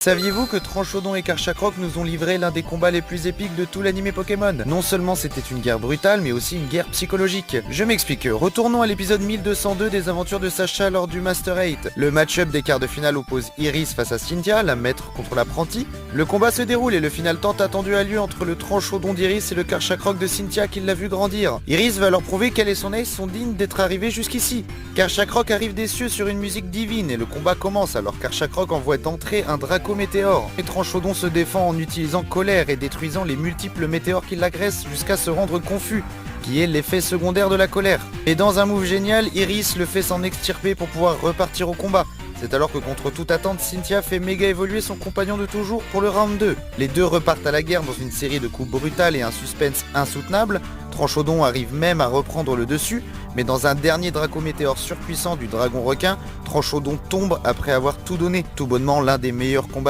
Saviez-vous que Tranchodon et Karchakrok nous ont livré l'un des combats les plus épiques de tout l'anime Pokémon? Non seulement c'était une guerre brutale, mais aussi une guerre psychologique. Je m'explique, retournons à l'épisode 1202 des aventures de Sacha lors du Master 8. Le match-up des quarts de finale oppose Iris face à Cynthia, la maître contre l'apprenti. Le combat se déroule et le final tant attendu a lieu entre le Tranchodon d'Iris et le Karchakrok de Cynthia qui l'a vu grandir. Iris va leur prouver qu'elle et son ace sont dignes d'être arrivés jusqu'ici. Karchakrok arrive des cieux sur une musique divine et le combat commence alors Karchakrok envoie d'entrée un Draco météore. Et Tranchodon se défend en utilisant colère et détruisant les multiples météores qui l'agressent jusqu'à se rendre confus, qui est l'effet secondaire de la colère. Et dans un move génial, Iris le fait s'en extirper pour pouvoir repartir au combat. C'est alors que contre toute attente, Cynthia fait méga évoluer son compagnon de toujours pour le round 2. Les deux repartent à la guerre dans une série de coups brutales et un suspense insoutenable. Tranchodon arrive même à reprendre le dessus, mais dans un dernier Draco météore surpuissant du dragon requin, Tranchodon tombe après avoir tout donné. Tout bonnement l'un des meilleurs combats